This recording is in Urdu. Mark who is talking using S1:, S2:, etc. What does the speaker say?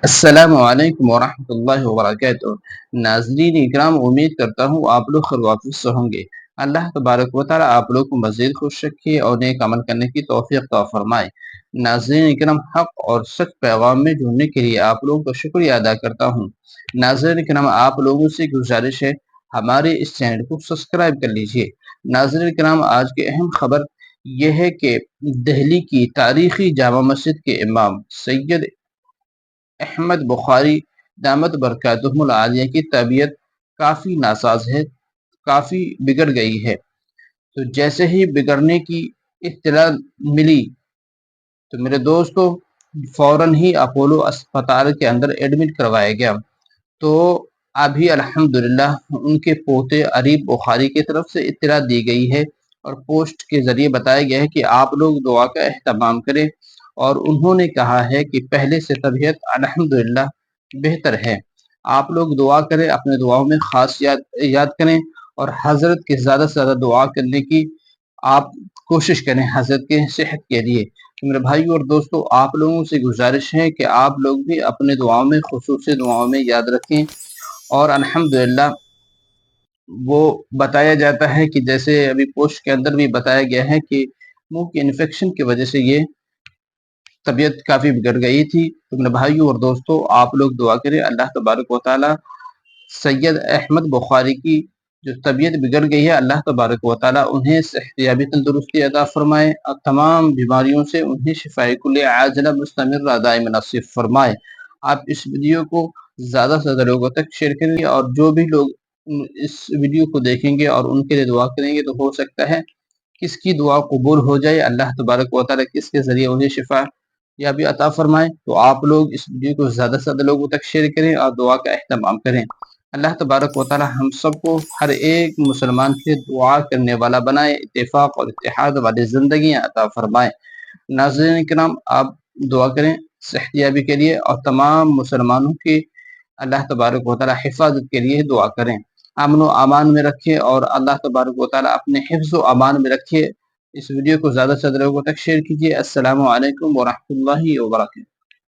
S1: السلام علیکم ورحمۃ اللہ وبرکاتہ۔ ناظرین اکرام، امید کرتا ہوں آپ لوگ خیر واپس سے ہوں گے۔ اللہ تبارک و تعالیٰ آپ لوگ کو مزید خوش رکھے اور نیک عمل کرنے کی توفیق عطا فرمائے۔ ناظرین اکرام، حق اور سچ پیغام میں جڑنے کے لیے آپ لوگوں کا شکریہ ادا کرتا ہوں۔ ناظرین اکرام، آپ لوگوں سے گزارش ہے ہمارے اس چینل کو سبسکرائب کر لیجئے۔ ناظرین اکرام، آج کی اہم خبر یہ ہے کہ دہلی کی تاریخی جامع مسجد کے امام سید احمد بخاری دامت برکاتہم العالیہ کی طبیعت کافی ناساز ہے، کافی بگڑ گئی ہے۔ تو جیسے ہی بگڑنے کی اطلاع ملی تو میرے دوستو فوراً ہی اپولو اسپتال کے اندر ایڈمٹ کروایا گیا۔ تو ابھی الحمدللہ ان کے پوتے عریب بخاری کی طرف سے اطلاع دی گئی ہے اور پوسٹ کے ذریعے بتایا گیا ہے کہ آپ لوگ دعا کا اہتمام کریں، اور انہوں نے کہا ہے کہ پہلے سے طبیعت الحمدللہ بہتر ہے۔ آپ لوگ دعا کریں، اپنے دعاؤں میں خاص یاد کریں، اور حضرت کی زیادہ سے زیادہ دعا کرنے کی آپ کوشش کریں حضرت کے صحت کے لیے۔ میرے بھائیو اور دوستو، آپ لوگوں سے گزارش ہے کہ آپ لوگ بھی اپنے دعاؤں میں، خصوصی دعاؤں میں یاد رکھیں۔ اور الحمدللہ وہ بتایا جاتا ہے کہ جیسے ابھی پوسٹ کے اندر بھی بتایا گیا ہے کہ منہ کی انفیکشن کی وجہ سے یہ طبیعت کافی بگڑ گئی تھی۔ تو میرے بھائیو اور دوستو، آپ لوگ دعا کریں اللہ تبارک و تعالی سید احمد بخاری کی جو طبیعت بگڑ گئی ہے، اللہ تبارک و تعالی انہیں صحتیابی تندرستی عطا فرمائے اور تمام بیماریوں سے انہیں شفائے کل عاجلہ مستمرہ دائم نصیب فرمائے۔ آپ اس ویڈیو کو زیادہ سے زیادہ لوگوں تک شیئر کریں گے، اور جو بھی لوگ اس ویڈیو کو دیکھیں گے اور ان کے لیے دعا کریں گے تو ہو سکتا ہے کس کی دعا قبول ہو جائے، اللہ تبارک و تعالی کس کے ذریعے انہیں شفا یا بھی عطا فرمائے۔ تو آپ لوگ اس ویڈیو کو زیادہ سے زیادہ لوگوں تک شیئر کریں اور دعا کا اہتمام کریں۔ اللہ تبارک و تعالی ہم سب کو، ہر ایک مسلمان کے دعا کرنے والا بنائے، اتفاق اور اتحاد والی زندگیاں عطا فرمائے۔ ناظرین کرام، آپ دعا کریں صحتیابی کے لیے، اور تمام مسلمانوں کی اللہ تبارک و تعالی حفاظت کے لیے دعا کریں، امن و امان میں رکھے، اور اللہ تبارک و تعالی اپنے حفظ و امان میں رکھے۔ اس ویڈیو کو زیادہ سے زیادہ لوگوں تک شیئر کیجیے۔ السلام علیکم ورحمۃ اللہ وبرکاتہ۔